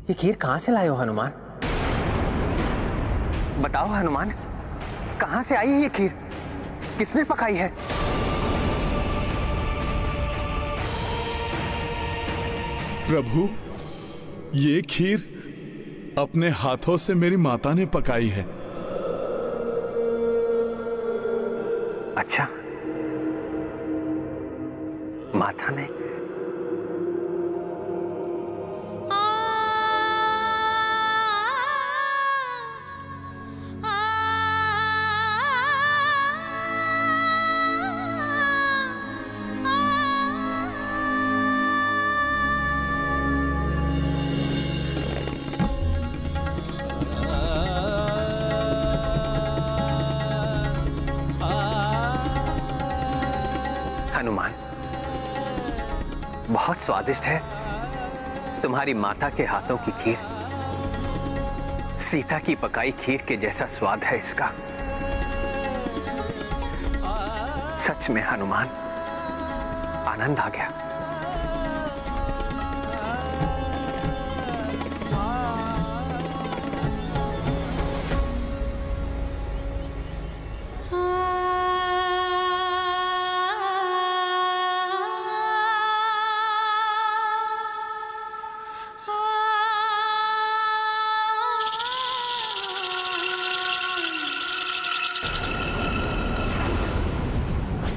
ये खीर कहां से लाए हो हनुमान? बताओ हनुमान, कहां से आई है ये खीर? किसने पकाई है? प्रभु, ये खीर अपने हाथों से मेरी माता ने पकाई है। अच्छा, माता ने? हनुमान, बहुत स्वादिष्ट है तुम्हारी माता के हाथों की खीर। सीता की पकाई खीर के जैसा स्वाद है इसका। सच में हनुमान, आनंद आ गया।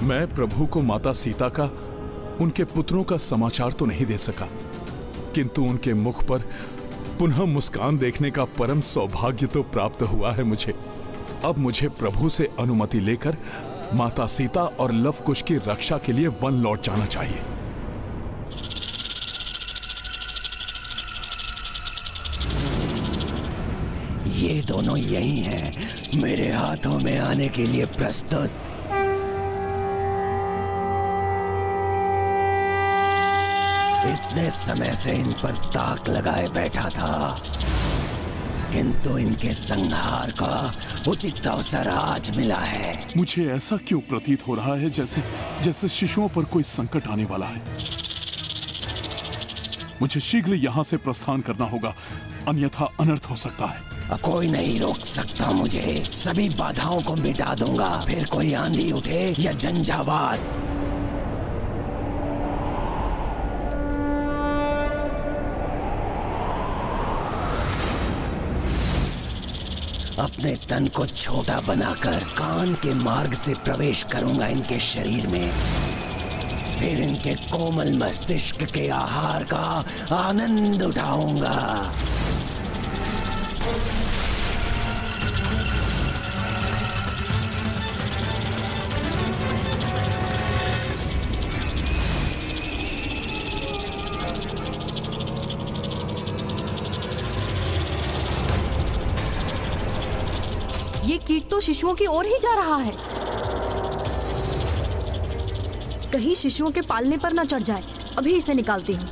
मैं प्रभु को माता सीता का, उनके पुत्रों का समाचार तो नहीं दे सका, किंतु उनके मुख पर पुनः मुस्कान देखने का परम सौभाग्य तो प्राप्त हुआ है मुझे। अब मुझे प्रभु से अनुमति लेकर माता सीता और लव कुश की रक्षा के लिए वन लौट जाना चाहिए। ये दोनों यही हैं, मेरे हाथों में आने के लिए प्रस्तुत। इतने समय से इन पर ताक लगाए बैठा था, किंतु इनके संहार का उचित अवसर आज मिला है। मुझे ऐसा क्यों प्रतीत हो रहा है जैसे शिशुओं पर कोई संकट आने वाला है। मुझे शीघ्र यहाँ से प्रस्थान करना होगा, अन्यथा अनर्थ हो सकता है। कोई नहीं रोक सकता मुझे। सभी बाधाओं को मिटा दूंगा, फिर कोई आंधी उठे या झंझावात। अपने तन को छोटा बनाकर कान के मार्ग से प्रवेश करूंगा इनके शरीर में, फिर इनके कोमल मस्तिष्क के आहार का आनंद उठाऊंगा। ये कीट तो शिशुओं की ओर ही जा रहा है। कहीं शिशुओं के पालने पर न चढ़ जाए। अभी इसे निकालती हूँ।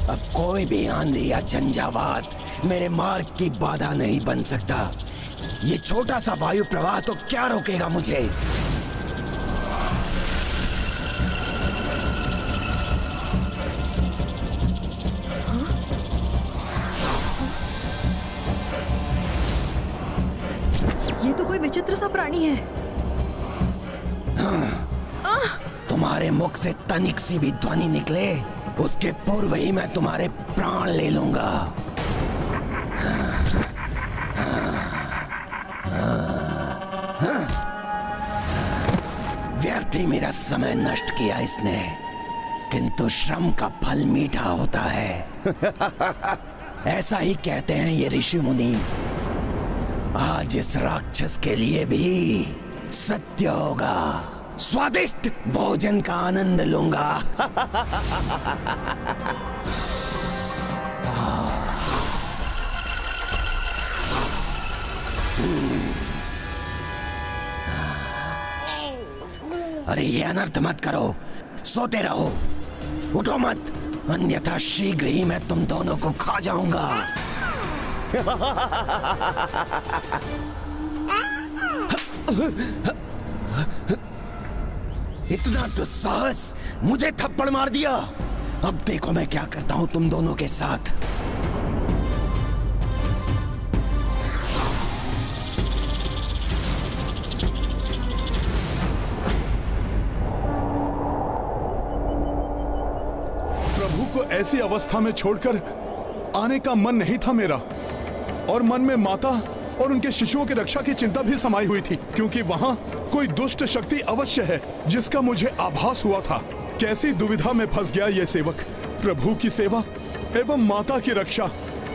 अब कोई भी आंधी या झंझावात मेरे मार्ग की बाधा नहीं बन सकता। ये छोटा सा वायु प्रवाह तो क्या रोकेगा मुझे। ये तो कोई विचित्र सा प्राणी है। तुम्हारे मुख से तनिक सी भी ध्वनि निकले, उसके पूर्व ही मैं तुम्हारे प्राण ले लूंगा। व्यर्थ ही मेरा समय नष्ट किया इसने, किंतु श्रम का फल मीठा होता है। ऐसा ही कहते हैं ये ऋषि मुनि। आज इस राक्षस के लिए भी सत्य होगा। स्वादिष्ट भोजन का आनंद लूंगा। अरे ये अनर्थ मत करो, सोते रहो, उठो मत, अन्यथा शीघ्र ही मैं तुम दोनों को खा जाऊंगा। इतना दुस्साहस, मुझे थप्पड़ मार दिया। अब देखो मैं क्या करता हूं तुम दोनों के साथ। प्रभु को ऐसी अवस्था में छोड़कर आने का मन नहीं था मेरा, और मन में माता और उनके शिशुओं की रक्षा की चिंता भी समाई हुई थी, क्योंकि वहां कोई दुष्ट शक्ति अवश्य है जिसका मुझे आभास हुआ था। कैसी दुविधा में फंस गया ये सेवक। प्रभु की सेवा एवं माता की रक्षा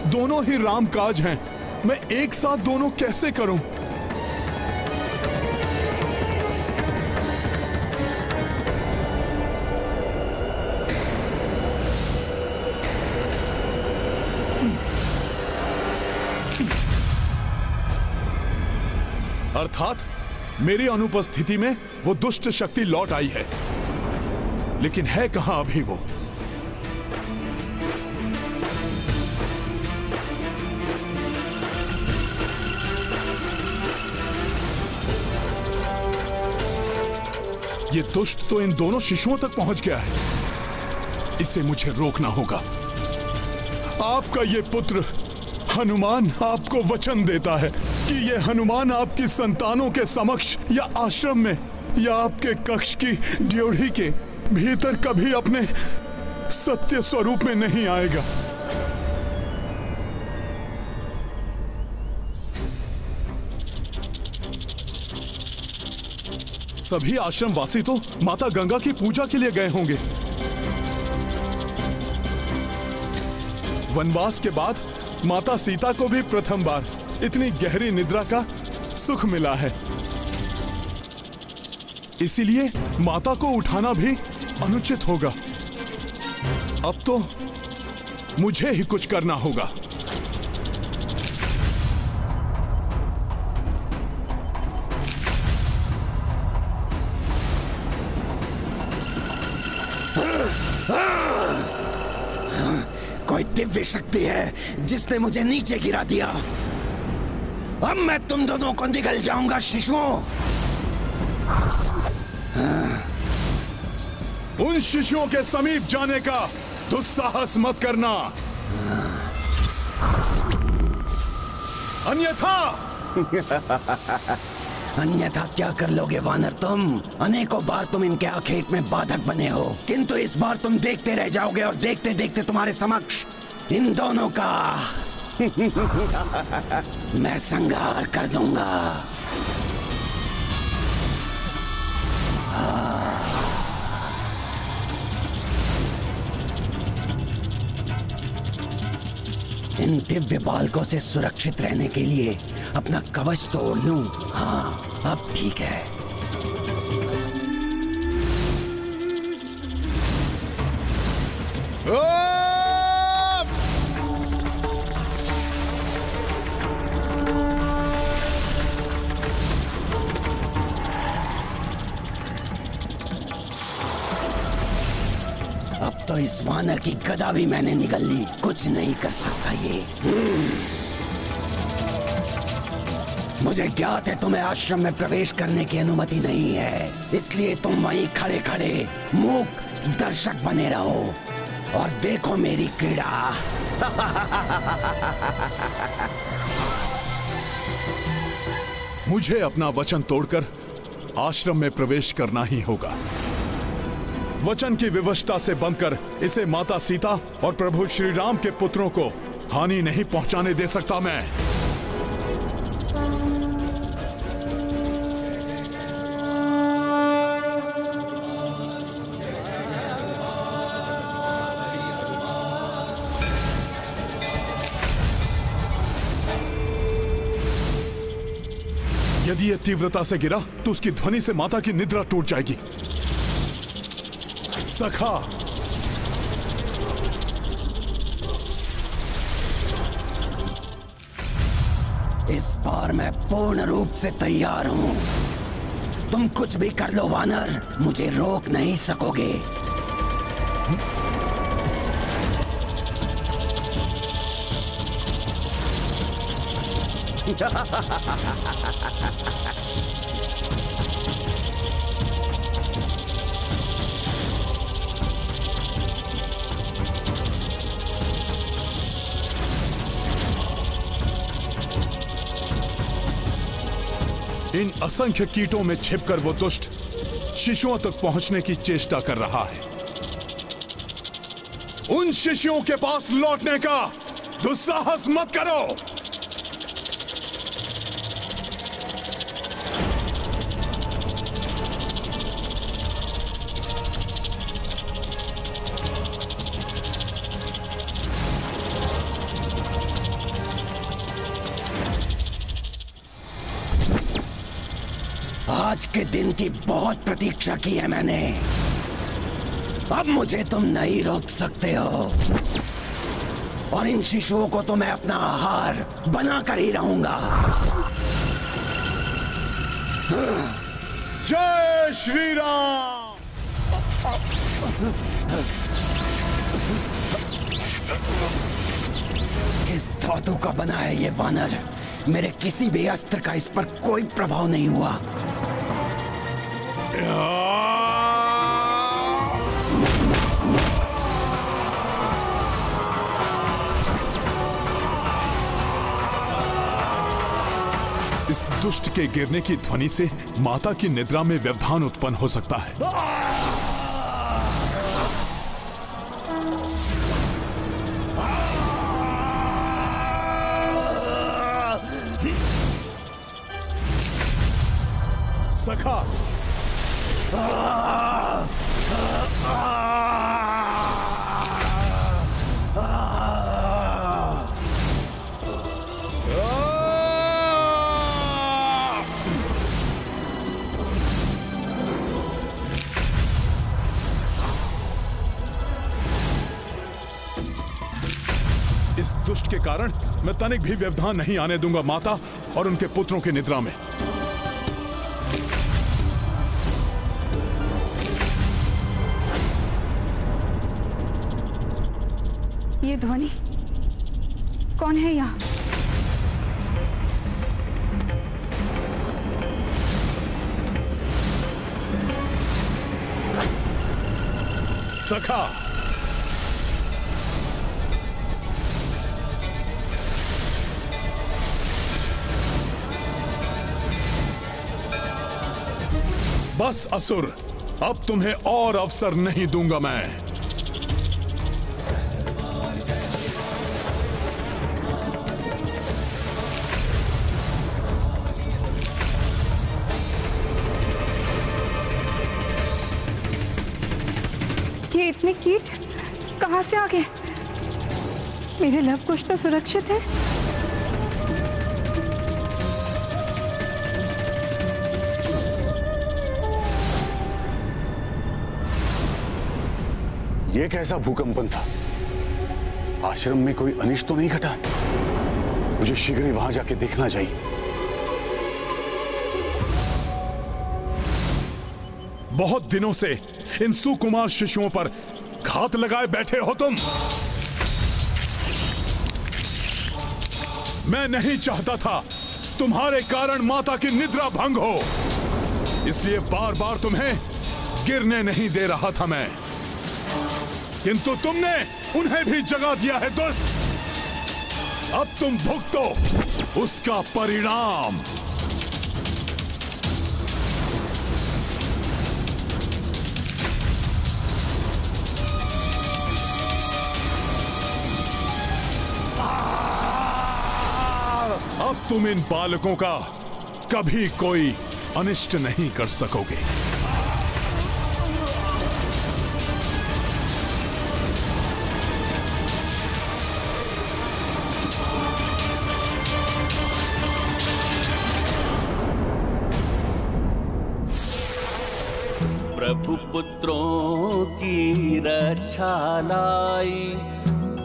दोनों ही राम काज हैं। मैं एक साथ दोनों कैसे करूं? अर्थात मेरी अनुपस्थिति में वो दुष्ट शक्ति लौट आई है, लेकिन है कहां अभी वो? ये दुष्ट तो इन दोनों शिशुओं तक पहुंच गया है। इसे मुझे रोकना होगा। आपका ये पुत्र हनुमान आपको वचन देता है कि ये हनुमान आपकी संतानों के समक्ष या आश्रम में या आपके कक्ष की ड्योढ़ी के भीतर कभी अपने सत्य स्वरूप में नहीं आएगा। सभी आश्रम वासी तो माता गंगा की पूजा के लिए गए होंगे। वनवास के बाद माता सीता को भी प्रथम बार इतनी गहरी निद्रा का सुख मिला है, इसीलिए माता को उठाना भी अनुचित होगा। अब तो मुझे ही कुछ करना होगा। कोई दिव्य शक्ति है जिसने मुझे नीचे गिरा दिया। अब मैं तुम दोनों को निगल जाऊंगा शिशुओं। उन शिशुओं के समीप जाने का दुस्साहस मत करना, अन्यथा अन्यथा क्या कर लोगे वानर तुम? अनेकों बार तुम इनके आखेट में बाधक बने हो, किंतु इस बार तुम देखते रह जाओगे और देखते देखते तुम्हारे समक्ष इन दोनों का मैं संहार कर दूंगा। इन दिव्य बालकों से सुरक्षित रहने के लिए अपना कवच तोड़ लूं। हाँ, अब ठीक है। अब तो इस वानर की गदा भी मैंने निगल ली, कुछ नहीं कर सकता ये। मुझे ज्ञात है तुम्हें आश्रम में प्रवेश करने की अनुमति नहीं है, इसलिए तुम वहीं खड़े खड़े मूक दर्शक बने रहो और देखो मेरी क्रीड़ा। मुझे अपना वचन तोड़कर आश्रम में प्रवेश करना ही होगा। वचन की विवशता से बंधकर इसे माता सीता और प्रभु श्री राम के पुत्रों को हानि नहीं पहुंचाने दे सकता मैं। यदि यह तीव्रता से गिरा तो उसकी ध्वनि से माता की निद्रा टूट जाएगी। सखा, इस बार मैं पूर्ण रूप से तैयार हूं। तुम कुछ भी कर लो वानर, मुझे रोक नहीं सकोगे। इन असंख्य कीटों में छिपकर वो दुष्ट शिशुओं तक पहुंचने की चेष्टा कर रहा है। उन शिशुओं के पास लौटने का दुस्साहस मत करो। आज के दिन की बहुत प्रतीक्षा की है मैंने। अब मुझे तुम नहीं रोक सकते हो और इन शिशुओं को तो मैं अपना आहार बनाकर ही रहूंगा। जय श्री राम। किस धातु का बना है ये वानर? मेरे किसी भी अस्त्र का इस पर कोई प्रभाव नहीं हुआ। इस दुष्ट के गिरने की ध्वनि से माता की निद्रा में व्यवधान उत्पन्न हो सकता है। सखा, इस दुष्ट के कारण मैं तनिक भी व्यवधान नहीं आने दूंगा माता और उनके पुत्रों की निद्रा में। ये ध्वनि कौन है यहाँ? सखा, बस असुर, अब तुम्हें और अवसर नहीं दूंगा मैं। ये इतने कीट कहां से आ गए? मेरे लव कुश तो सुरक्षित है। ये कैसा भूकंपन था? आश्रम में कोई अनिष्ट तो नहीं घटा? मुझे शीघ्र ही वहां जाके देखना चाहिए। बहुत दिनों से इन सुकुमार शिशुओं पर घात लगाए बैठे हो तुम। मैं नहीं चाहता था तुम्हारे कारण माता की निद्रा भंग हो, इसलिए बार बार तुम्हें गिरने नहीं दे रहा था मैं, किंतु तुमने उन्हें भी जगा दिया है दुष्ट। अब तुम भुगतो उसका परिणाम। अब तुम इन बालकों का कभी कोई अनिष्ट नहीं कर सकोगे। प्रभु पुत्रों की रक्षा लाई,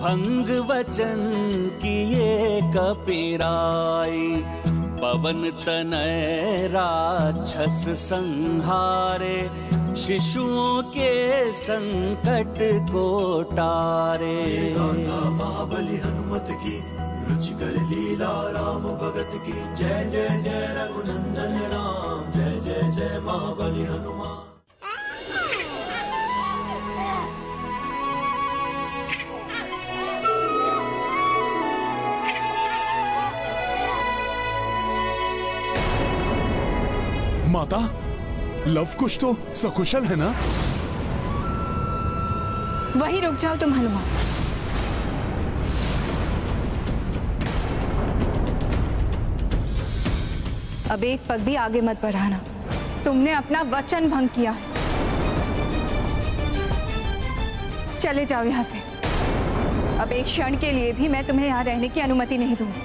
भंग वचन किए कपिराई। पवन तनय राक्षस संहारे, शिशुओं के संकट को टारे। महाबली हनुमत की रुचिकर लीला राम भगत की। जय जय जय रघुनंदन राम, जय जय जय महाबली हनुमान। माता, लव कुश तो सकुशल है ना? वहीं रुक जाओ तुम हनुमान। अब एक पग भी आगे मत बढ़ाना। तुमने अपना वचन भंग किया। चले जाओ यहाँ से। अब एक क्षण के लिए भी मैं तुम्हें यहाँ रहने की अनुमति नहीं दूंगी।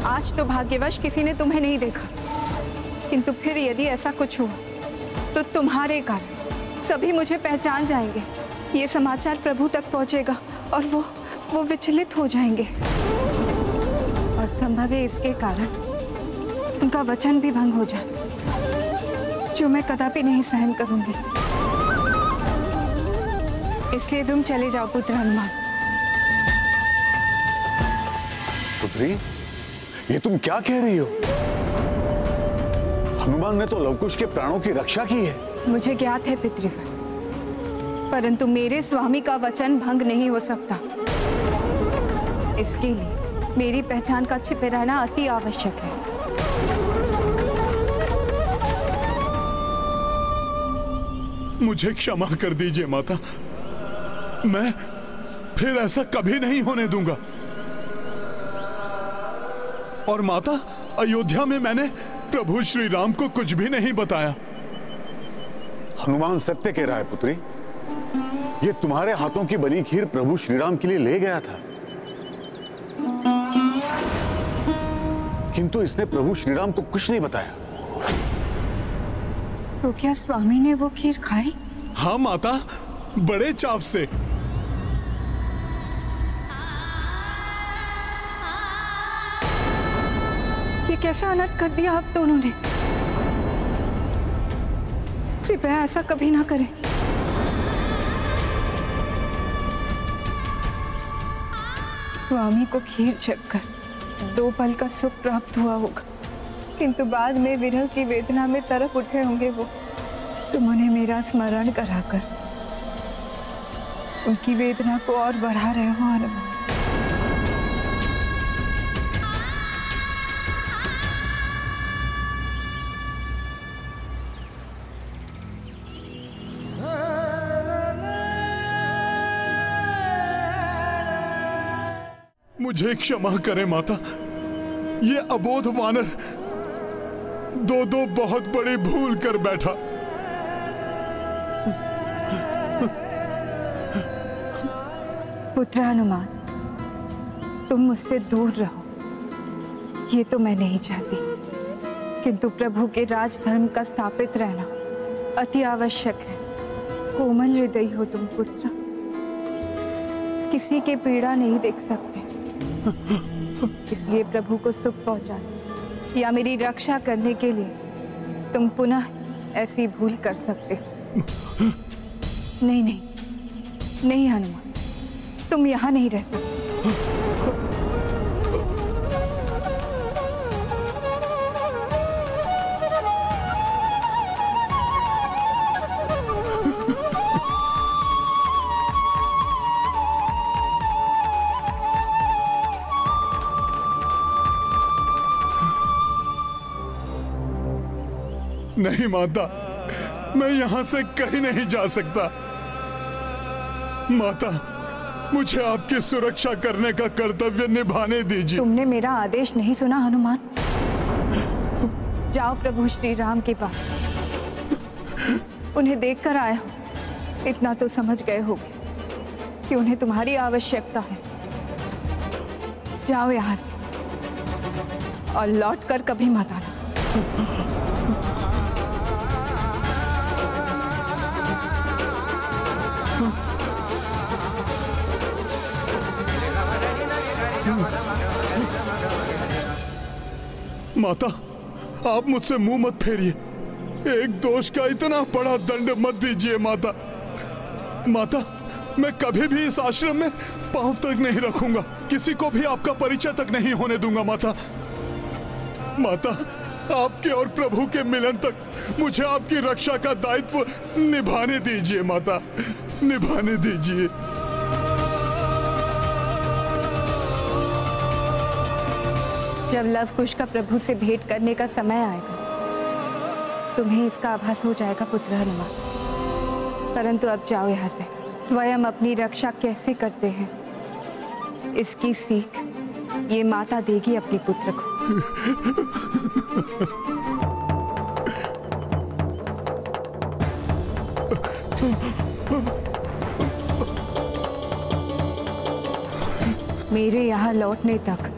आज तो भाग्यवश किसी ने तुम्हें नहीं देखा, किंतु फिर यदि ऐसा कुछ हुआ तो तुम्हारे कारण सभी मुझे पहचान जाएंगे। ये समाचार प्रभु तक पहुंचेगा और वो विचलित हो जाएंगे, और संभव है इसके कारण उनका वचन भी भंग हो जाए, जो मैं कदापि नहीं सहन करूंगी। इसलिए तुम चले जाओ पुत्र हनुमान। पुत्री, ये तुम क्या कह रही हो? हनुमान ने तो लवकुश के प्राणों की रक्षा की है। मुझे ज्ञात है पितृव्य, परंतु मेरे स्वामी का वचन भंग नहीं हो सकता। इसके लिए मेरी पहचान का छिपे रहना अति आवश्यक है। मुझे क्षमा कर दीजिए माता, मैं फिर ऐसा कभी नहीं होने दूंगा। और माता, अयोध्या में मैंने प्रभु श्री राम को कुछ भी नहीं बताया। हनुमान सत्य कह रहा है पुत्री। ये तुम्हारे हाथों की बनी खीर प्रभु श्री राम के लिए ले गया था, किंतु इसने प्रभु श्री राम को कुछ नहीं बताया। तो क्या स्वामी ने वो खीर खाई? हाँ माता, बड़े चाव से। ये कैसा अनर्थ कर दिया आप दोनों ने। कृपया ऐसा कभी ना करें। स्वामी को खीर छककर 2 पल का सुख प्राप्त हुआ होगा, किंतु बाद में विरह की वेदना में तरफ उठे होंगे वो। तुम उन्हें मेरा स्मरण कराकर उनकी वेदना को और बढ़ा रहे हो हनुमान। मुझे क्षमा करें माता, ये अबोध वानर दो बहुत बड़ी भूल कर बैठा। पुत्र हनुमान, तुम मुझसे दूर रहो, ये तो मैं नहीं चाहती, किंतु प्रभु के राजधर्म का स्थापित रहना अति आवश्यक है। कोमल हृदय हो तुम पुत्र, किसी के पीड़ा नहीं देख सकते, इसलिए प्रभु को सुख पहुंचाने या मेरी रक्षा करने के लिए तुम पुनः ऐसी भूल कर सकते हो। नहीं नहीं नहीं हनुमान, तुम यहां नहीं रह सकते। नहीं माता, मैं यहां से कहीं नहीं जा सकता। माता, मुझे आपकी सुरक्षा करने का कर्तव्य निभाने दीजिए। तुमने मेरा आदेश नहीं सुना हनुमान? जाओ प्रभु श्री राम के पास, उन्हें देखकर आए हो, इतना तो समझ गए होगे कि उन्हें तुम्हारी आवश्यकता है। जाओ यहाँ से और लौट कर कभी मत आना। माता, आप मुझसे मुंह मत फेरिए। एक दोष का इतना बड़ा दंड मत दीजिए माता। माता, मैं कभी भी इस आश्रम में पांव तक नहीं रखूंगा, किसी को भी आपका परिचय तक नहीं होने दूंगा माता। माता, आपके और प्रभु के मिलन तक मुझे आपकी रक्षा का दायित्व निभाने दीजिए माता, निभाने दीजिए। जब लव कुश का प्रभु से भेंट करने का समय आएगा, तुम्हें इसका आभास हो जाएगा पुत्र हनुमान। परंतु अब जाओ यहाँ से। स्वयं अपनी रक्षा कैसे करते हैं, इसकी सीख ये माता देगी अपने पुत्र को। मेरे यहाँ लौटने तक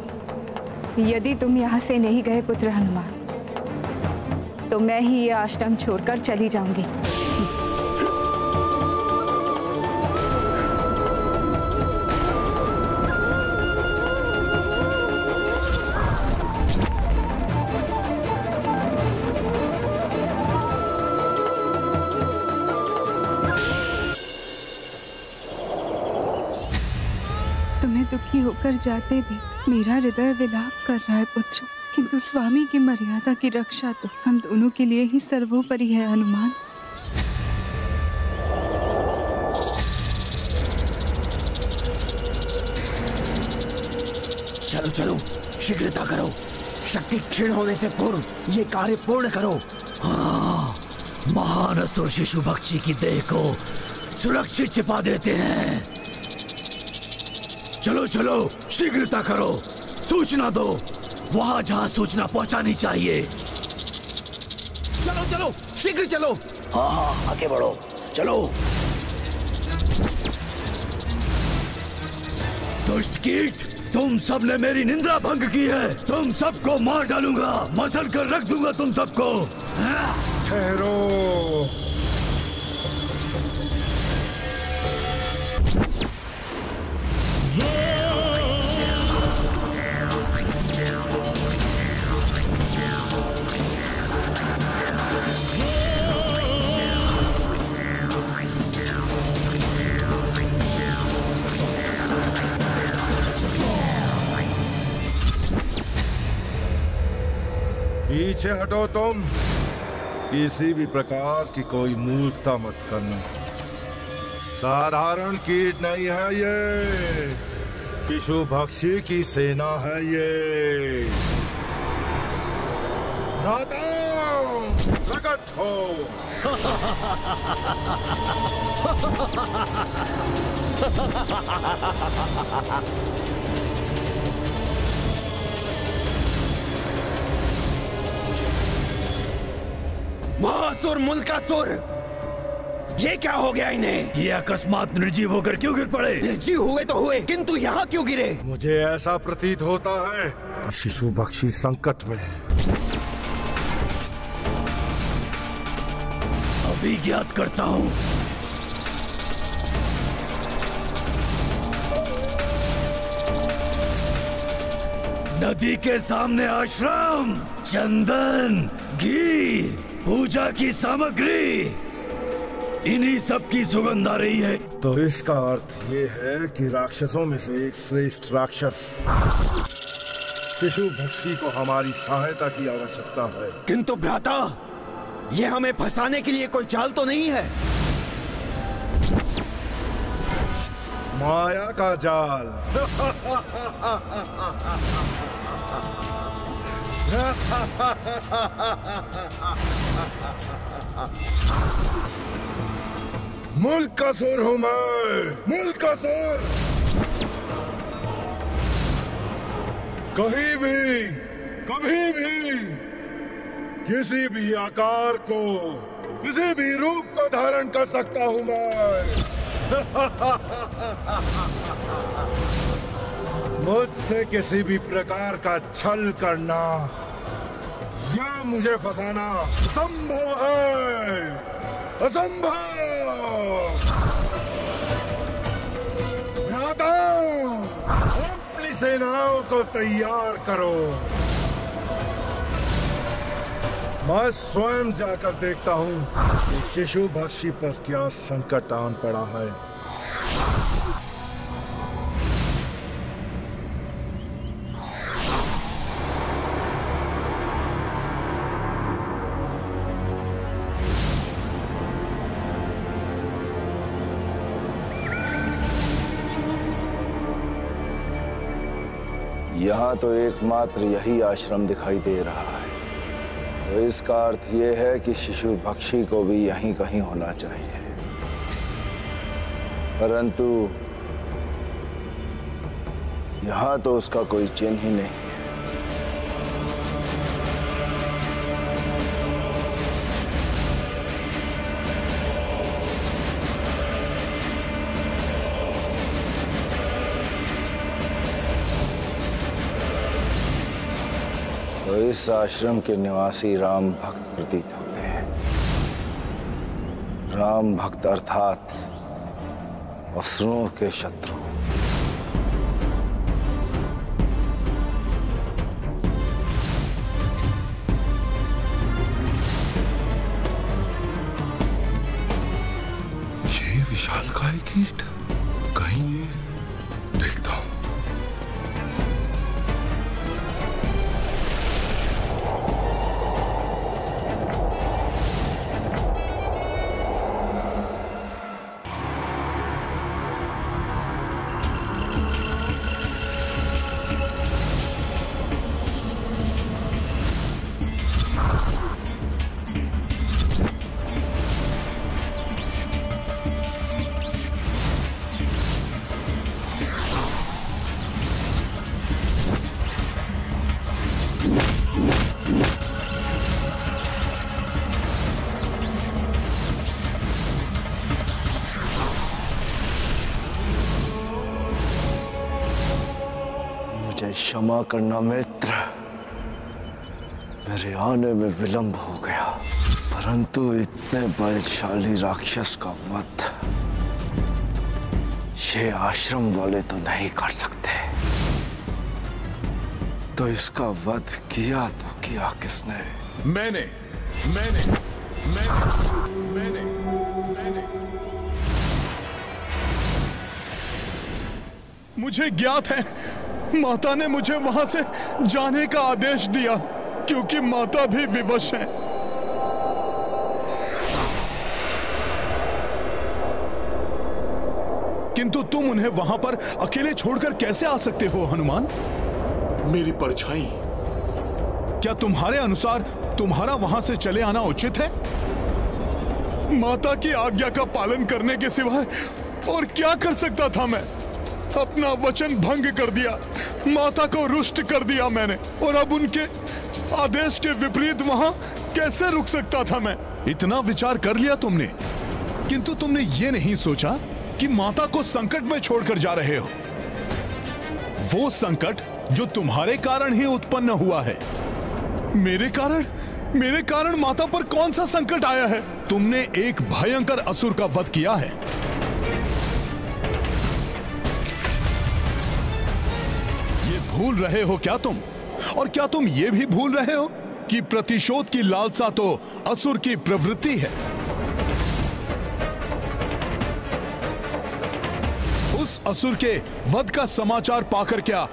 यदि तुम यहाँ से नहीं गए पुत्र हनुमान, तो मैं ही ये आश्रम छोड़कर चली जाऊंगी। तुम्हें दुखी होकर जाते देख मेरा हृदय विलाप कर रहा है पुत्र, किंतु स्वामी की मर्यादा की रक्षा तो हम दोनों के लिए ही सर्वोपरि है हनुमान। चलो चलो, शीघ्रता करो। शक्ति क्षीण होने से पूर्व ये कार्य पूर्ण करो। हाँ, महान असुर शिशु भक्षी की देह को सुरक्षित छिपा देते हैं। चलो चलो, शीघ्रता करो, सूचना दो वहां जहां सूचना पहुंचानी चाहिए। चलो चलो, शीघ्र चलो। हाँ हाँ, आगे बढ़ो, चलो। दुष्ट कीट, तुम सबने मेरी निंदा भंग की है। तुम सबको मार डालूंगा, मसल कर रख दूंगा तुम सबको। ठहरो। पीछे हटो तुम। किसी भी प्रकार की कोई मूर्खता मत करना। साधारण कीट नहीं है ये, शिशु भक्षी की सेना है ये। प्रकट हो। महासुर, मुल्कासुर, ये क्या हो गया इन्हें? ये अकस्मात निर्जीव होकर क्यों गिर पड़े? निर्जीव हुए तो हुए, किंतु यहाँ क्यों गिरे? मुझे ऐसा प्रतीत होता है कि शिशु भक्षी संकट में है। अभी ज्ञात करता हूँ। नदी के सामने आश्रम, चंदन, घी, पूजा की सामग्री, इन्हीं सब की सुगंध आ रही है। तो इसका अर्थ ये है कि राक्षसों में से एक श्रेष्ठ राक्षस शिशु भक्षी को हमारी सहायता की आवश्यकता है। किंतु भ्राता, ये हमें फंसाने के लिए कोई चाल तो नहीं है? माया का जाल। मुल्कासुर हूँ मैं, मुल्कासुर। कहीं भी, कभी भी, किसी भी आकार को, किसी भी रूप को धारण कर सकता हूँ मैं। मुझसे किसी भी प्रकार का छल करना या मुझे फंसाना असंभव है, असंभव। भ्राता, अपनी सेनाओं को तैयार करो। मैं स्वयं जाकर देखता हूँ कि शिशु भक्षी पर क्या संकट आन पड़ा है। यहाँ तो एकमात्र यही आश्रम दिखाई दे रहा है, तो इसका अर्थ ये है कि शिशु भक्षी को भी यहीं कहीं होना चाहिए, परंतु यहाँ तो उसका कोई चिन्ह ही नहीं है। तो इस आश्रम के निवासी राम भक्त प्रतीत होते हैं। राम भक्त अर्थात असुरों के शत्रु। ये विशालकाय कीट कहीं ये देखता हूं। क्षमा करना मित्र, मेरे आने में विलंब हो गया, परंतु इतने बलशाली राक्षस का वध ये आश्रम वाले तो नहीं कर सकते। तो इसका वध किया तो किया किसने? मैंने। मुझे ज्ञात है, माता ने मुझे वहां से जाने का आदेश दिया, क्योंकि माता भी विवश है। किंतु तुम उन्हें वहां पर अकेले छोड़कर कैसे आ सकते हो हनुमान? मेरी परछाई। क्या तुम्हारे अनुसार तुम्हारा वहां से चले आना उचित है? माता की आज्ञा का पालन करने के सिवाय और क्या कर सकता था मैं? अपना वचन भंग कर दिया, माता को रुष्ट कर दिया मैंने, और अब उनके आदेश के विपरीत वहां कैसे रुक सकता था मैं? इतना विचार कर लिया तुमने, किंतु तुमने ये नहीं सोचा कि माता को संकट में छोड़कर जा रहे हो। वो संकट जो तुम्हारे कारण ही उत्पन्न हुआ है। मेरे कारण माता पर कौन सा संकट आया है? तुमने एक भयंकर असुर का वध किया है। भूल रहे हो क्या तुम? और क्या तुम ये भी भूल रहे हो कि प्रतिशोध की लालसा तो असुर की प्रवृत्ति है? उस असुर के वध का समाचार पाकर क्या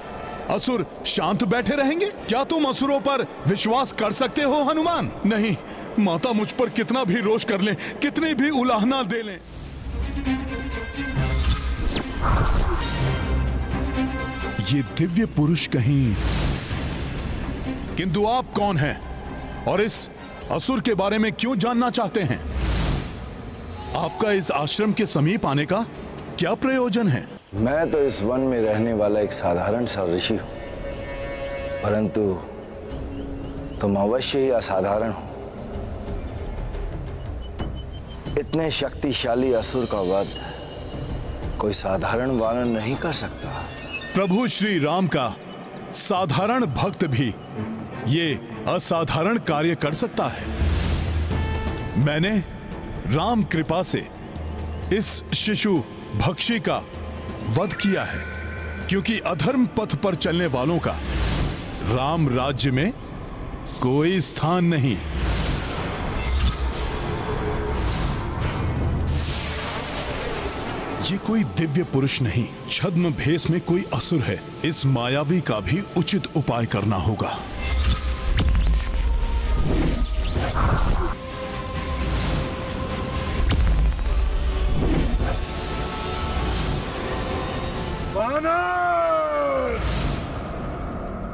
असुर शांत बैठे रहेंगे? क्या तुम असुरों पर विश्वास कर सकते हो हनुमान? नहीं, माता मुझ पर कितना भी रोष कर ले, कितनी भी उलाहना दे लें, ये दिव्य पुरुष कहीं। किंतु आप कौन हैं और इस असुर के बारे में क्यों जानना चाहते हैं? आपका इस आश्रम के समीप आने का क्या प्रयोजन है? मैं तो इस वन में रहने वाला एक साधारण सा ऋषि हूं, परंतु तुम अवश्य ही असाधारण हो। इतने शक्तिशाली असुर का वध कोई साधारण वानर नहीं कर सकता। प्रभु श्री राम का साधारण भक्त भी ये असाधारण कार्य कर सकता है। मैंने राम कृपा से इस शिशु भक्षी का वध किया है, क्योंकि अधर्म पथ पर चलने वालों का राम राज्य में कोई स्थान नहीं। ये कोई दिव्य पुरुष नहीं, छद्म भेष में कोई असुर है। इस मायावी का भी उचित उपाय करना होगा।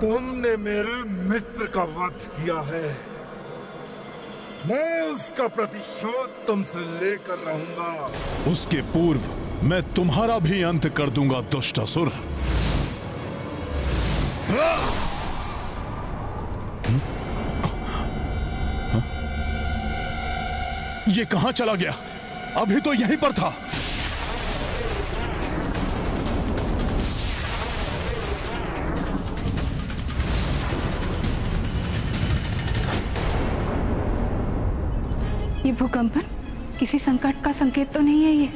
तुमने मेरे मित्र का वध किया है, मैं उसका प्रतिशोध तुमसे लेकर रहूंगा। उसके पूर्व मैं तुम्हारा भी अंत कर दूंगा दुष्ट असुर। ये कहां चला गया? अभी तो यहीं पर था। ये भूकंपन किसी संकट का संकेत तो नहीं है ये?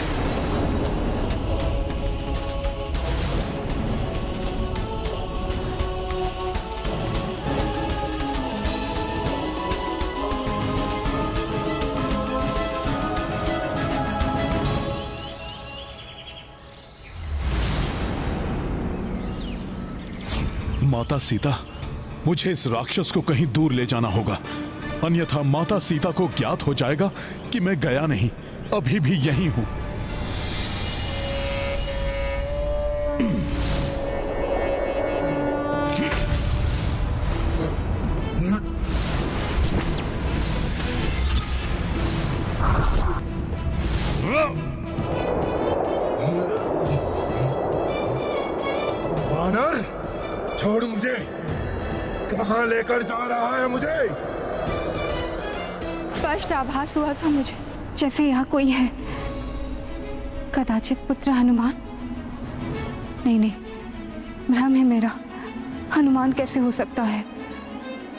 माता सीता, मुझे इस राक्षस को कहीं दूर ले जाना होगा, अन्यथा माता सीता को ज्ञात हो जाएगा कि मैं गया नहीं, अभी भी यहीं हूं। वानर, छोड़ मुझे। कहां लेकर जा रहा है मुझे? स्पष्ट आभास हुआ था मुझे जैसे यहाँ कोई है। कदाचित पुत्र हनुमान? नहीं, भ्रम है मेरा। हनुमान कैसे हो सकता है?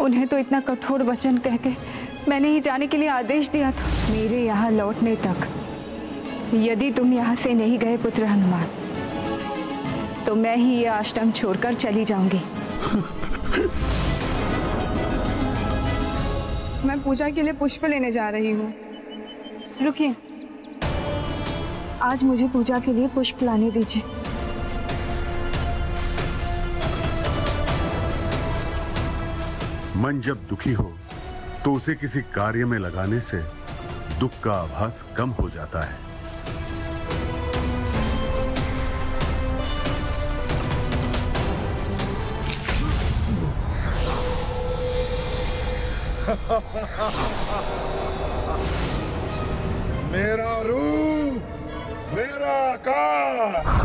उन्हें तो इतना कठोर वचन कह के मैंने ही जाने के लिए आदेश दिया था। मेरे यहाँ लौटने तक यदि तुम यहाँ से नहीं गए पुत्र हनुमान, तो मैं ही ये आश्रम छोड़कर चली जाऊंगी। मैं पूजा के लिए पुष्प लेने जा रही हूँ। रुकिए, आज मुझे पूजा के लिए पुष्प लाने दीजिए। मन जब दुखी हो तो उसे किसी कार्य में लगाने से दुख का आभास कम हो जाता है। मेरा रूप, मेरा आकार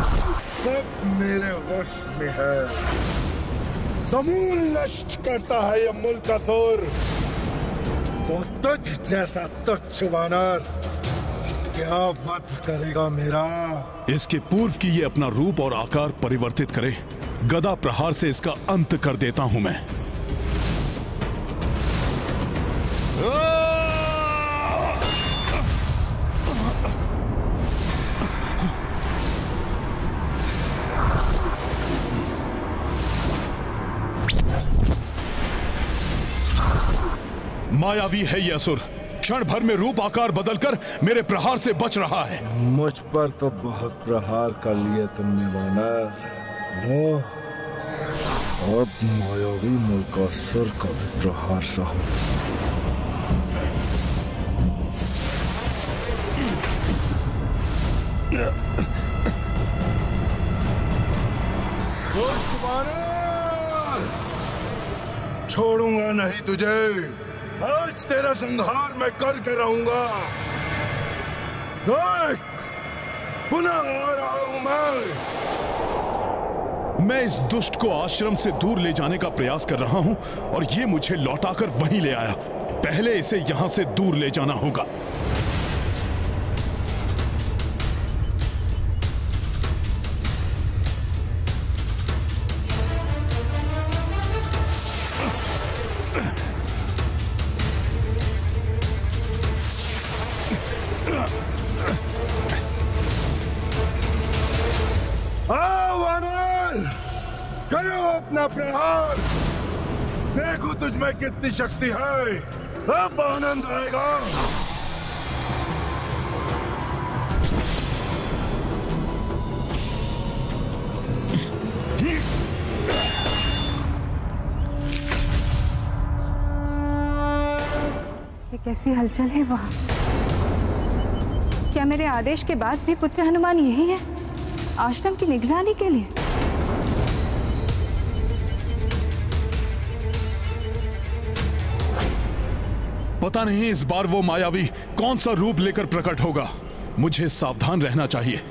सब मेरे वश में है। समूल नष्ट करता है ये मुल्कासुर। वो तुझ जैसा तुच्छ वानर क्या वध करेगा मेरा? इसके पूर्व की ये अपना रूप और आकार परिवर्तित करे, गदा प्रहार से इसका अंत कर देता हूं मैं। मायावी है यह असुर, क्षण भर में रूप आकार बदलकर मेरे प्रहार से बच रहा है। मुझ पर तो बहुत प्रहार कर लिए तुमने वानर। लो, अब मायावी मुल्कासुर का भी प्रहार सहो। छोड़ूंगा नहीं तुझे। आज तेरा संहार मैं करके रहूंगा। देख, पुनः आ रहा हूं मैं इस दुष्ट को आश्रम से दूर ले जाने का प्रयास कर रहा हूं और ये मुझे लौटाकर वहीं ले आया। पहले इसे यहां से दूर ले जाना होगा। करो अपना प्रहार। देखो तुझ में कितनी शक्ति है। अब आनंद आएगा। ये कैसी हलचल है वहां? क्या मेरे आदेश के बाद भी पुत्र हनुमान यही है आश्रम की निगरानी के लिए? पता नहीं इस बार वो मायावी कौन सा रूप लेकर प्रकट होगा। मुझे सावधान रहना चाहिए।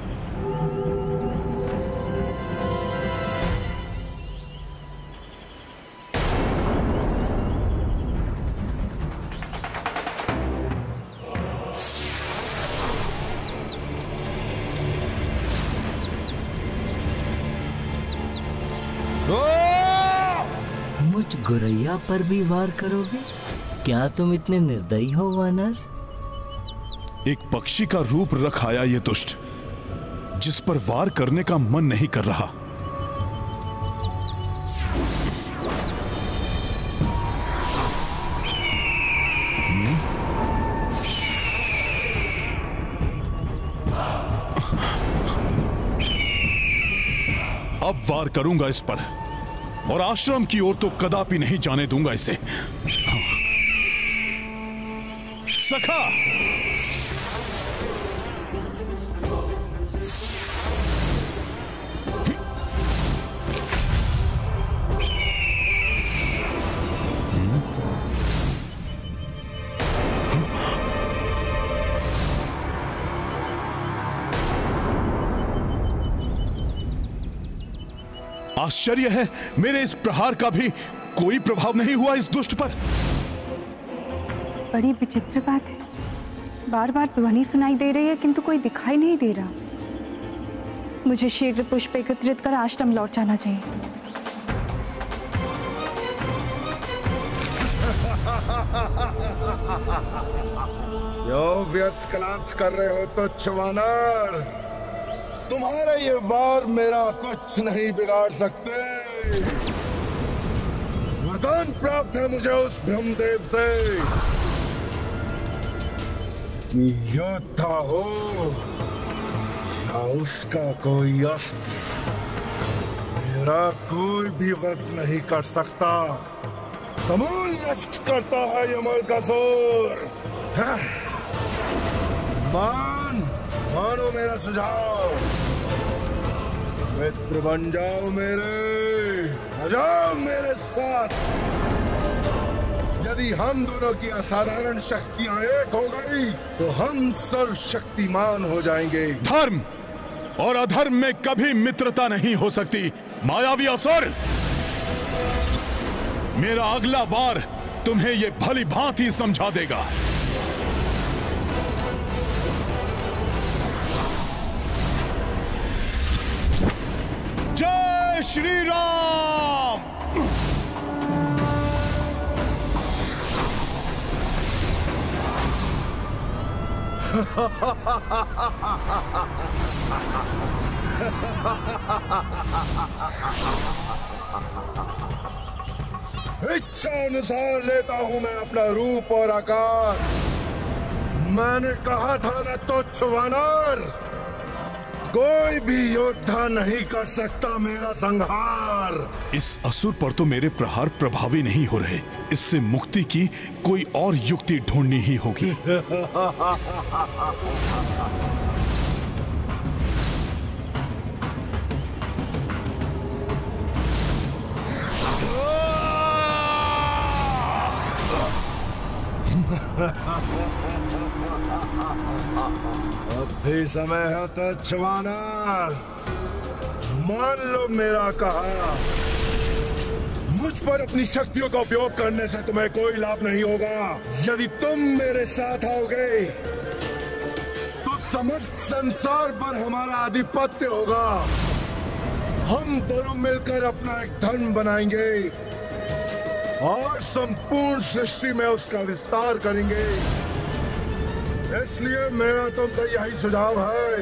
मुझ गुरैया पर भी वार करोगे? क्या तुम इतने निर्दयी हो वानर? एक पक्षी का रूप रख आया ये दुष्ट, जिस पर वार करने का मन नहीं कर रहा। अब वार करूंगा इस पर, और आश्रम की ओर तो कदापि नहीं जाने दूंगा इसे। सखा! आश्चर्य है, मेरे इस प्रहार का भी कोई प्रभाव नहीं हुआ इस दुष्ट पर। बड़ी विचित्र बात है, बार बार ध्वनि सुनाई दे रही है किंतु कोई दिखाई नहीं दे रहा। मुझे शीघ्र पुष्प एकत्रित कर आश्रम लौट जाना चाहिए। जो व्यर्थ कलांत कर रहे हो तो वानर, तुम्हारे ये वार मेरा कुछ नहीं बिगाड़ सकते। वरदान प्राप्त है मुझे उस ब्रह्मदेव से, योद्धा हो या उसका कोई अस्त्र, मेरा कोई भी वध नहीं कर सकता। समूल नष्ट करता है यमल का जोर। मानो मेरा सुझाव, मित्र बन जाओ मेरे, आ जाओ मेरे साथ। यदि हम दोनों की असाधारण शक्तियां एक हो गई तो हम सर्वशक्तिमान हो जाएंगे। धर्म और अधर्म में कभी मित्रता नहीं हो सकती। मायावी असुर, मेरा अगला वार तुम्हें ये भली भांति समझा देगा। जय श्री राम। इच्छा अनुसार लेता हूं मैं अपना रूप और आकार। मैंने कहा था ना तुच्छ वानर, कोई भी योद्धा नहीं कर सकता मेरा संहार। इस असुर पर तो मेरे प्रहार प्रभावी नहीं हो रहे। इससे मुक्ति की कोई और युक्ति ढूंढनी ही होगी। अब भी समय है तो वानर, मान लो मेरा कहा। मुझ पर अपनी शक्तियों का उपयोग करने से तुम्हें कोई लाभ नहीं होगा। यदि तुम मेरे साथ आओगे तो समस्त संसार पर हमारा आधिपत्य होगा। हम दोनों मिलकर अपना एक धन बनाएंगे और संपूर्ण सृष्टि में उसका विस्तार करेंगे। इसलिए मेरा तुमसे यही सुझाव है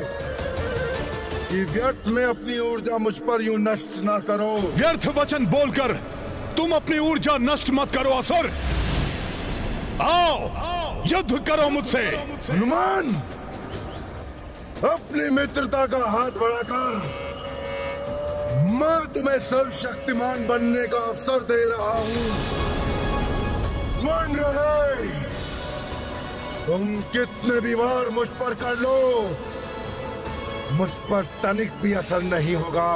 कि व्यर्थ में अपनी ऊर्जा मुझ पर यूं नष्ट ना करो। व्यर्थ वचन बोलकर तुम अपनी ऊर्जा नष्ट मत करो असुर। आओ युद्ध करो मुझसे। हनुमान, अपनी मित्रता का हाथ बढ़ाकर मैं तुम्हें सर्वशक्तिमान बनने का अवसर दे रहा हूं। मान रहे, तुम कितने भी वार मुझ पर कर लो, मुझ पर तनिक भी असर नहीं होगा।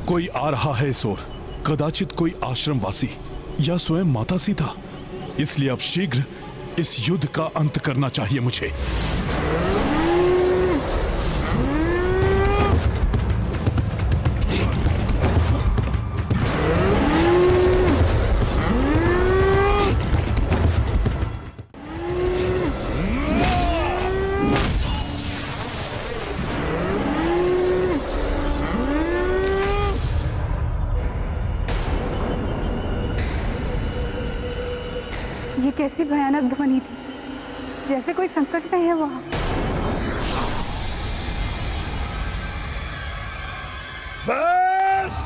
कोई आ रहा है सोर। कदाचित कोई आश्रमवासी या स्वयं माता सीता। इसलिए अब शीघ्र इस युद्ध का अंत करना चाहिए मुझे। ये कैसी भयानक ध्वनि थी, जैसे कोई संकट में है वहां। बस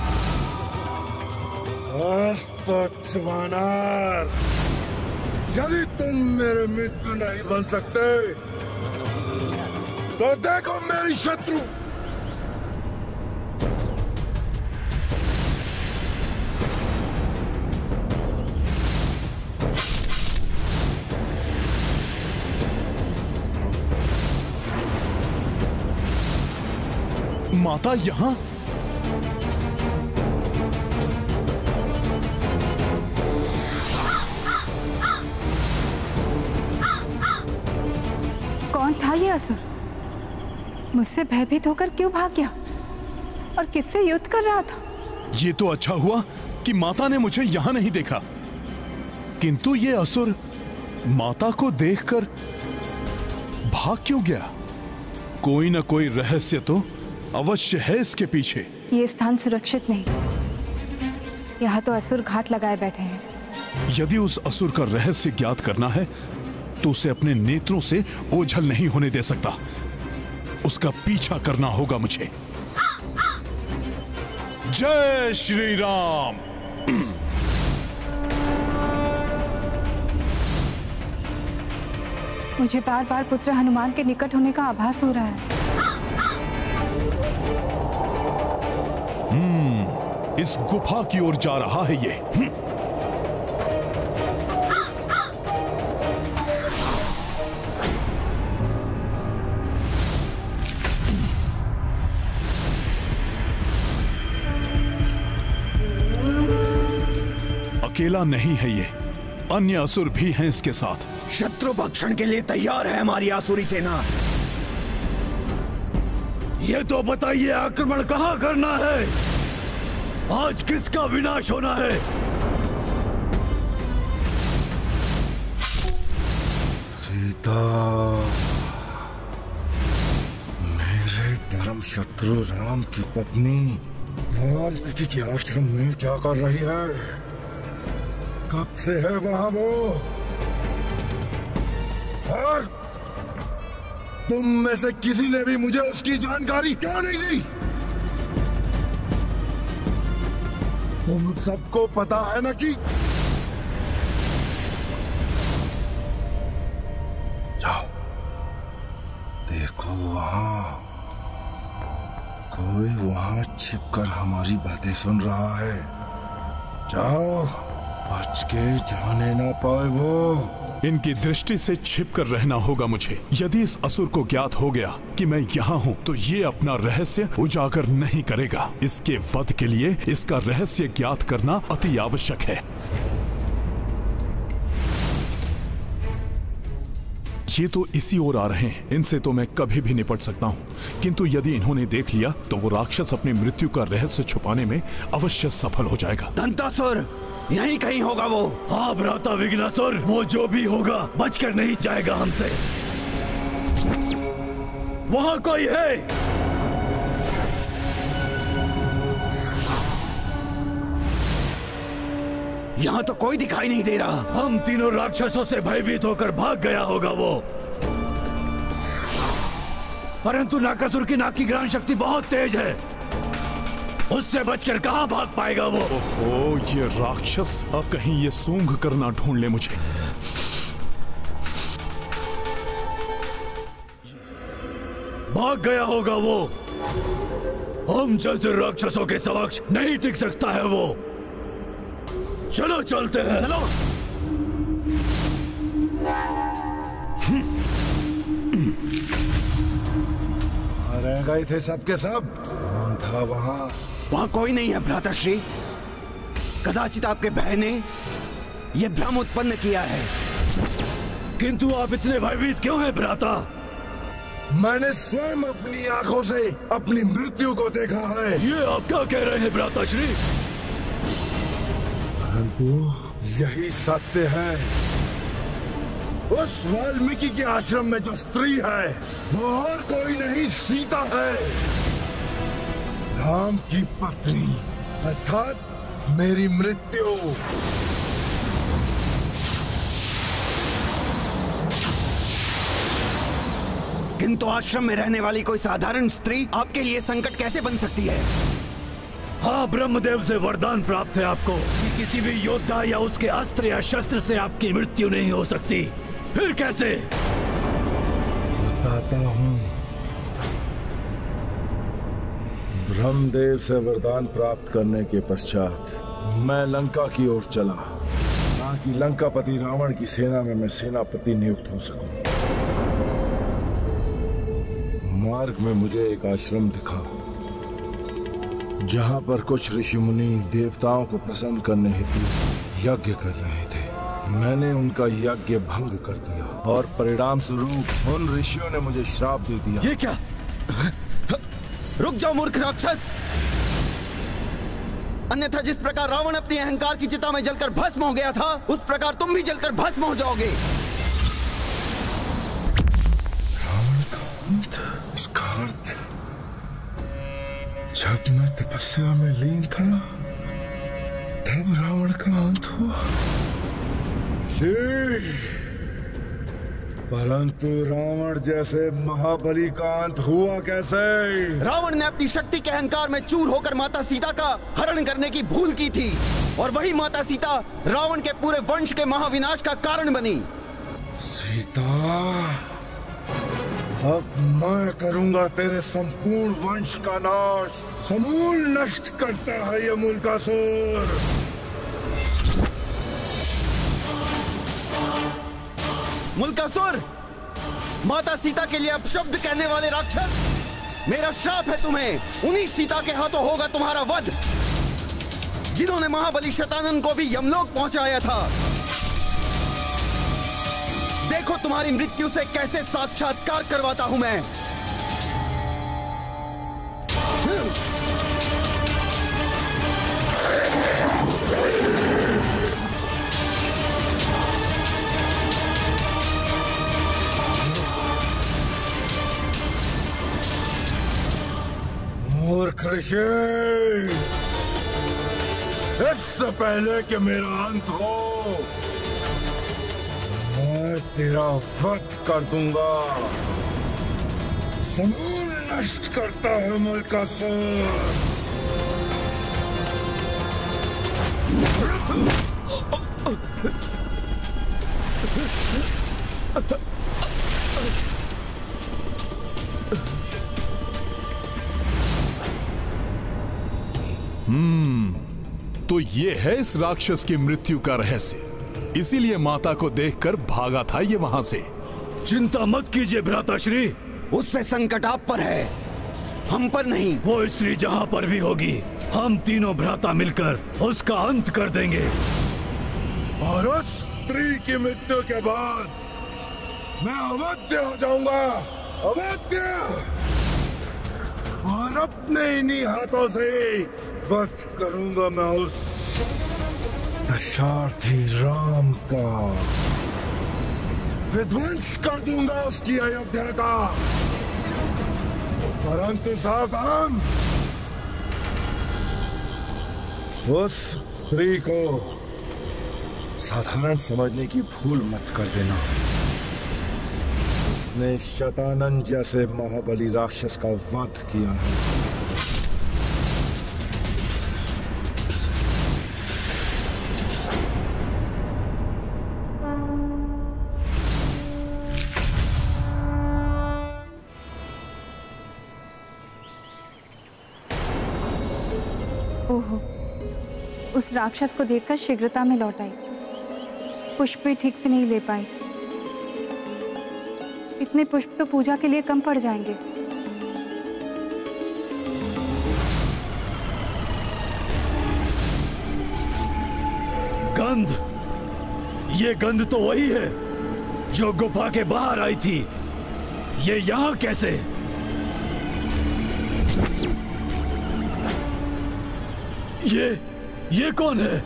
बस तो चवानार, यदि तुम मेरे मित्र नहीं बन सकते तो देखो मेरी शत्रु। माता यहां? कौन था ये असुर? मुझसे भयभीत होकर क्यों भाग गया और किससे युद्ध कर रहा था? ये तो अच्छा हुआ कि माता ने मुझे यहां नहीं देखा, किंतु ये असुर माता को देखकर भाग क्यों गया? कोई ना कोई रहस्य तो अवश्य है इसके पीछे। ये स्थान सुरक्षित नहीं, यहाँ तो असुर घात लगाए बैठे हैं। यदि उस असुर का रहस्य ज्ञात करना है तो उसे अपने नेत्रों से ओझल नहीं होने दे सकता। उसका पीछा करना होगा मुझे। जय श्री राम। मुझे बार बार पुत्र हनुमान के निकट होने का आभास हो रहा है। इस गुफा की ओर जा रहा है ये। अकेला नहीं है ये, अन्य असुर भी हैं इसके साथ। शत्रु भक्षण के लिए तैयार है हमारी आसुरी सेना। ये तो बताइए आक्रमण कहाँ करना है? आज किसका विनाश होना है? सीता, मेरे धर्म शत्रु राम की पत्नी वाल्मीकि के आश्रम में क्या कर रही है? कब से है वहां वो? और तुम में से किसी ने भी मुझे उसकी जानकारी क्यों नहीं दी? तुम सबको पता है ना कि जाओ देखो, वहां कोई वहां छिपकर हमारी बातें सुन रहा है। जाओ, बच के जाने ना पाए वो। इनकी दृष्टि से छिपकर रहना होगा मुझे। यदि इस असुर को ज्ञात हो गया कि मैं यहाँ हूँ तो ये अपना रहस्य उजागर नहीं करेगा। इसके वध के लिए इसका रहस्य ज्ञात करना अति आवश्यक है। ये तो इसी ओर आ रहे हैं, इनसे तो मैं कभी भी निपट सकता हूँ, किंतु यदि इन्होंने देख लिया तो वो राक्षस अपनी मृत्यु का रहस्य छुपाने में अवश्य सफल हो जाएगा। दंतासुर यहीं कहीं होगा वो। हाँ भ्राता विघ्नासुर, वो जो भी होगा बचकर नहीं जाएगा हमसे। वहां कोई है? यहाँ तो कोई दिखाई नहीं दे रहा। हम तीनों राक्षसों से भयभीत होकर भाग गया होगा वो। परंतु नाकासुर की नाक की ग्रहण शक्ति बहुत तेज है, उससे बचकर कहां भाग पाएगा वो? ओहो, ये राक्षस अब कहीं ये सूंघ कर ना ढूंढ ले मुझे। भाग गया होगा वो। हम जैसे राक्षसों के समक्ष नहीं टिक सकता है वो। चलो चलते हैं। चलो। रह गए थे सबके सब। कौन था वहां? वहां कोई नहीं है भ्राताश्री। कदाचित आपके भाई ने यह भ्रम उत्पन्न किया है। किंतु आप इतने भयभीत क्यों हैं भ्राता? मैंने स्वयं अपनी आंखों से अपनी मृत्यु को देखा है। ये आप क्या कह रहे हैं भ्राता श्री? परंतु यही सत्य है। उस वाल्मीकि के आश्रम में जो स्त्री है वो और कोई नहीं, सीता है, राम की पत्नी, अर्थात मेरी मृत्यु। किंतु आश्रम में रहने वाली कोई साधारण स्त्री आपके लिए संकट कैसे बन सकती है? हाँ, ब्रह्मदेव से वरदान प्राप्त है आपको कि किसी भी योद्धा या उसके अस्त्र या शस्त्र से आपकी मृत्यु नहीं हो सकती। फिर कैसे? बताता हूँ। ब्रह्मदेव से वरदान प्राप्त करने के पश्चात मैं लंका की ओर चला, ताकि लंकापति रावण की सेना में मैं सेनापति नियुक्त हो सकूं। मार्ग में मुझे एक आश्रम दिखा, जहां पर कुछ ऋषि मुनि देवताओं को प्रसन्न करने हेतु यज्ञ कर रहे थे। मैंने उनका यज्ञ भंग कर दिया और परिणाम स्वरूप उन ऋषियों ने मुझे श्राप दे दिया। ये क्या? रुक जाओ मूर्ख राक्षस! अन्यथा जिस प्रकार रावण अपनी अहंकार की चिता में जलकर भस्म हो गया था, उस प्रकार तुम भी जलकर भस्म हो जाओगे। रावण का अंत? इसका अर्थ जब मैं तपस्या में लीन था तब रावण का अंत हुआ। परंतु रावण जैसे महाबली का अंत हुआ कैसे? रावण ने अपनी शक्ति के अहंकार में चूर होकर माता सीता का हरण करने की भूल की थी, और वही माता सीता रावण के पूरे वंश के महाविनाश का कारण बनी। सीता, अब मैं करूंगा तेरे संपूर्ण वंश का नाश। समूल नष्ट करता है ये मुल्कासुर। मुल्कासुर, माता सीता के लिए अपशब्द कहने वाले राक्षस, मेरा श्राप है तुम्हें। उन्हीं सीता के हाथों होगा तुम्हारा वध, जिन्होंने महाबली शतानन को भी यमलोक पहुंचाया था। देखो तुम्हारी मृत्यु से कैसे साक्षात्कार करवाता हूं मैं। मूर्ख ऋषि, इससे पहले कि मेरा अंत हो, मैं तेरा वध कर दूंगा। समूल नष्ट करता है मुल्कासुर। तो ये है इस राक्षस की मृत्यु का रहस्य। इसीलिए माता को देखकर भागा था ये वहां से। चिंता मत कीजिए भ्राताश्री, उससे संकट आप पर है, हम पर नहीं। वो स्त्री जहां पर भी होगी, हम तीनों भ्राता मिलकर उसका अंत कर देंगे। और उस स्त्री की मृत्यु के बाद मैं अवध्य हो जाऊंगा, अवध्य, और अपने इन्हीं हाथों से वध करूंगा मैं उस दशार्थी राम का। विध्वंस कर दूंगा उसकी अयोध्या का। परंतु सावधान, उस स्त्री को साधारण समझने की भूल मत कर देना। उसने शतानन जैसे महाबली राक्षस का वध किया है। ओहो, उस राक्षस को देखकर शीघ्रता में लौट आई। पुष्प भी ठीक से नहीं ले पाई। इतने पुष्प तो पूजा के लिए कम पड़ जाएंगे। ये गंध तो वही है जो गुफा के बाहर आई थी। ये यहाँ कैसे? ये कौन है?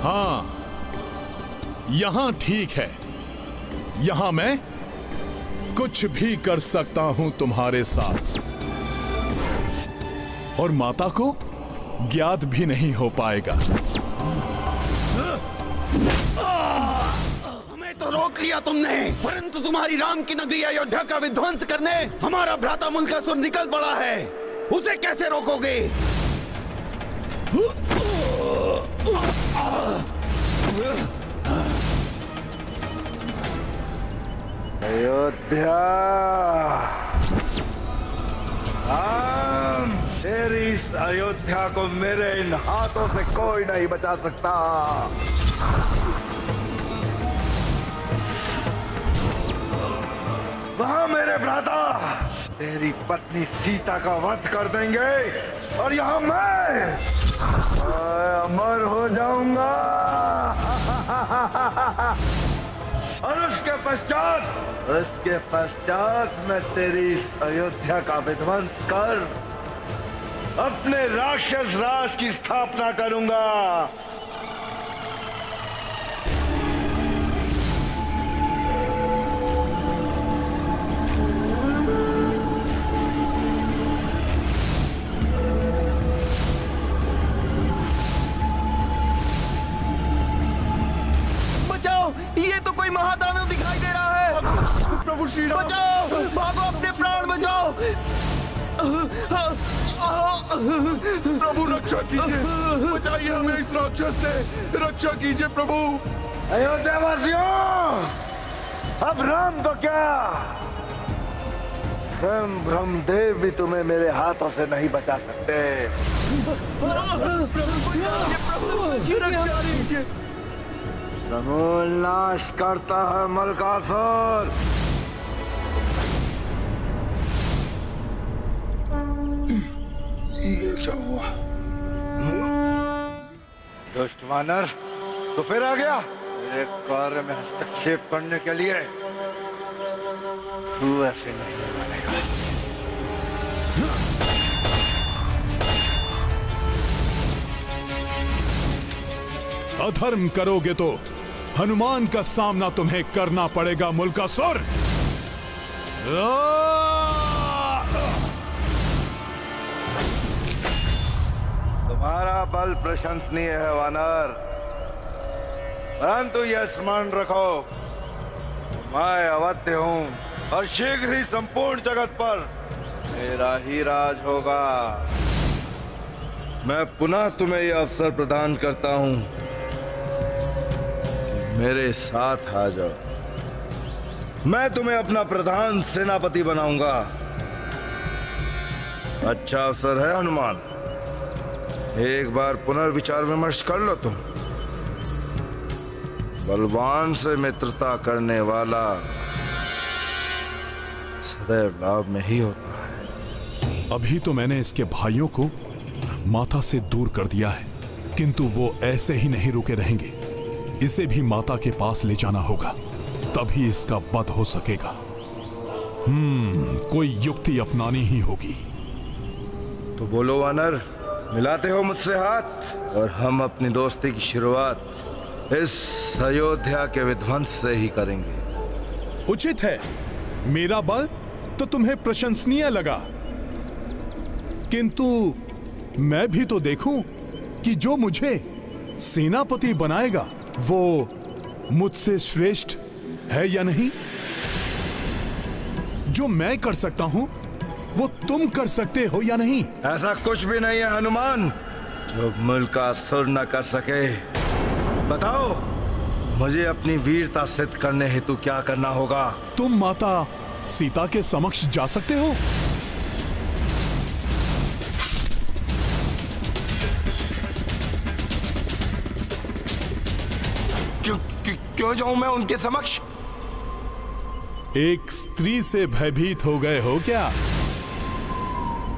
हाँ, यहां ठीक है। यहां मैं कुछ भी कर सकता हूं तुम्हारे साथ, और माता को ज्ञात भी नहीं हो पाएगा। हमें तो रोक लिया तुमने, परंतु तुम्हारी राम की नगरी अयोध्या का विध्वंस करने हमारा भ्राता मुल्कासुर निकल पड़ा है। उसे कैसे रोकोगे? अयोध्या, तेरी इस अयोध्या को मेरे इन हाथों से कोई नहीं बचा सकता। वहां मेरे भ्राता तेरी पत्नी सीता का वध कर देंगे, और यहाँ मैं अमर हो जाऊंगा। और उसके पश्चात मैं तेरी इस अयोध्या का विध्वंस कर अपने राक्षस राज की स्थापना करूंगा। ये तो कोई महादानव दिखाई दे रहा है। प्रभु श्री राम, बचाओ, भागो, अपने प्राण बचाओ। प्रभु रक्षा कीजिए, बचाइए हमें इस राक्षस से, रक्षा कीजिए प्रभु। अयोध्या वासियों, अब राम तो क्या, स्वयं ब्रह्मदेव भी तुम्हें मेरे हाथों से नहीं बचा सकते। समूल नाश करता है मलकासुर। ये क्या हुआ? दुष्ट वानर तो फिर आ गया मेरे कार्य में हस्तक्षेप करने के लिए। तू ऐसे नहीं मानेगा। अधर्म करोगे तो हनुमान का सामना तुम्हें करना पड़ेगा मुल्कासुर। तुम्हारा बल प्रशंसनीय है वानर, परंतु यह स्मरण रखो, मैं अवध्य हूं और शीघ्र ही संपूर्ण जगत पर मेरा ही राज होगा। मैं पुनः तुम्हें यह अवसर प्रदान करता हूं, मेरे साथ आ जाओ। मैं तुम्हें अपना प्रधान सेनापति बनाऊंगा। अच्छा अवसर है हनुमान, एक बार पुनर्विचार विमर्श कर लो तुम। बलवान से मित्रता करने वाला सदैव लाभ में ही होता है। अभी तो मैंने इसके भाइयों को माता से दूर कर दिया है, किंतु वो ऐसे ही नहीं रुके रहेंगे। इसे भी माता के पास ले जाना होगा, तभी इसका वध हो सकेगा। कोई युक्ति अपनानी ही होगी। तो बोलो वानर, मिलाते हो मुझसे हाथ, और हम अपनी दोस्ती की शुरुआत इस अयोध्या के विध्वंस से ही करेंगे। उचित है। मेरा बल तो तुम्हें प्रशंसनीय लगा, किंतु मैं भी तो देखूं कि जो मुझे सेनापति बनाएगा वो मुझसे श्रेष्ठ है या नहीं। जो मैं कर सकता हूं वो तुम कर सकते हो या नहीं। ऐसा कुछ भी नहीं है हनुमान जो मुल्कासुर न कर सके। बताओ, मुझे अपनी वीरता सिद्ध करने हेतु क्या करना होगा? तुम माता सीता के समक्ष जा सकते हो। क्यों जाऊं मैं उनके समक्ष? एक स्त्री से भयभीत हो गए हो क्या?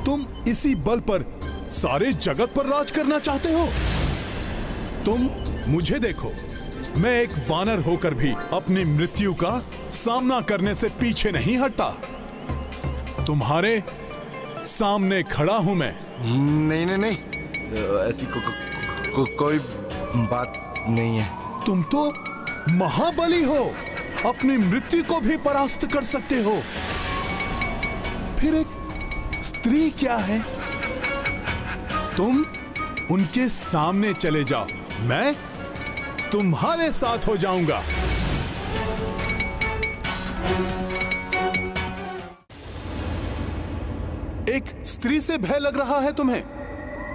तुम इसी बल पर सारे जगत पर राज करना चाहते हो? तुम मुझे देखो, मैं एक वानर होकर भी अपनी मृत्यु का सामना करने से पीछे नहीं हटता। तुम्हारे सामने खड़ा हूं मैं। नहीं नहीं नहीं, ऐसी कोई बात नहीं है। तुम तो महाबली हो, अपनी मृत्यु को भी परास्त कर सकते हो। फिर एक स्त्री क्या है? तुम उनके सामने चले जाओ, मैं तुम्हारे साथ हो जाऊंगा। एक स्त्री से भय लग रहा है तुम्हें,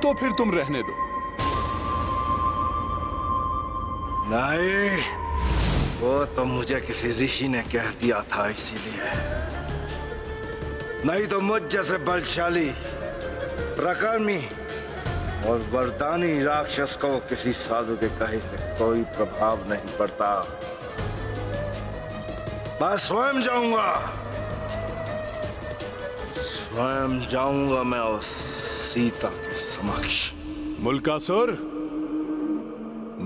तो फिर तुम रहने दो। नहीं, वो तो मुझे किसी ऋषि ने कह दिया था, इसीलिए। नहीं तो मुझ जैसे बलशाली, प्रकर्मी और वरदानी राक्षस को किसी साधु के कहे से कोई प्रभाव नहीं पड़ता। मैं स्वयं जाऊंगा, स्वयं जाऊंगा मैं उस सीता के समक्ष। मुल्कासुर,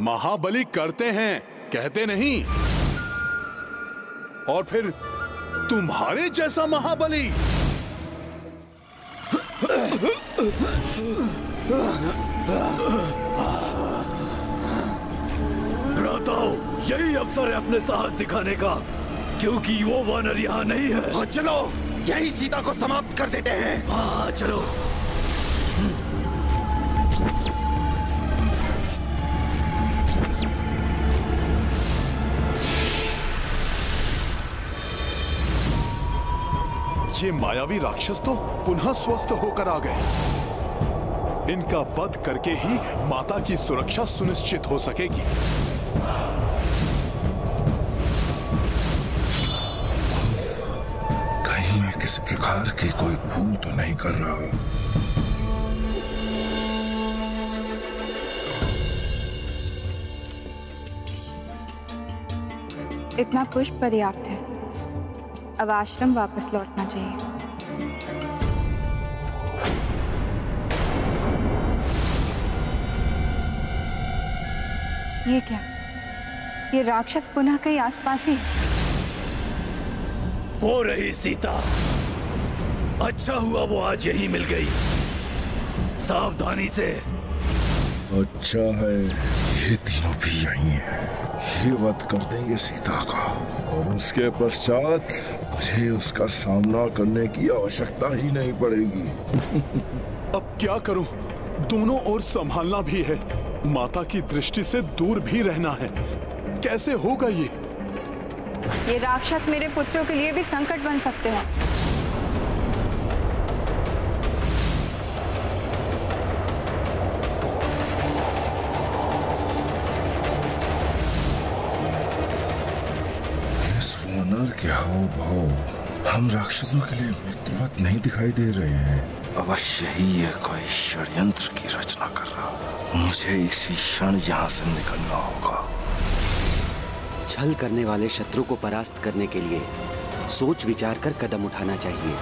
महाबली करते हैं, कहते नहीं। और फिर तुम्हारे जैसा महाबली। भ्राताओ, यही अवसर है अपने साहस दिखाने का, क्योंकि वो वानर यहाँ नहीं है। हाँ, चलो यही सीता को समाप्त कर देते हैं। हाँ चलो। ये मायावी राक्षस तो पुनः स्वस्थ होकर आ गए। इनका वध करके ही माता की सुरक्षा सुनिश्चित हो सकेगी। कहीं मैं किसी प्रकार की कोई भूल तो नहीं कर रहा हूं? इतना पुष्प पर्याप्त है, अब आश्रम वापस लौटना चाहिए। ये क्या? ये राक्षस पुनः कहीं आसपास ही है। हो रही सीता, अच्छा हुआ वो आज यही मिल गई। सावधानी से। अच्छा है, ये तीनों भी यही हैं। ये वध कर देंगे सीता का, और उसके पश्चात मुझे उसका सामना करने की आवश्यकता ही नहीं पड़ेगी। अब क्या करूं? दोनों ओर संभालना भी है, माता की दृष्टि से दूर भी रहना है। कैसे होगा ये? ये राक्षस मेरे पुत्रों के लिए भी संकट बन सकते हैं। वानर के हाव भाव हम राक्षसों के लिए मृत्युवत नहीं दिखाई दे रहे हैं। अवश्य ही ये कोई षड्यंत्र की रचना कर रहा। मुझे इसी क्षण यहाँ से निकलना होगा। छल करने वाले शत्रु को परास्त करने के लिए सोच विचार कर कदम उठाना चाहिए।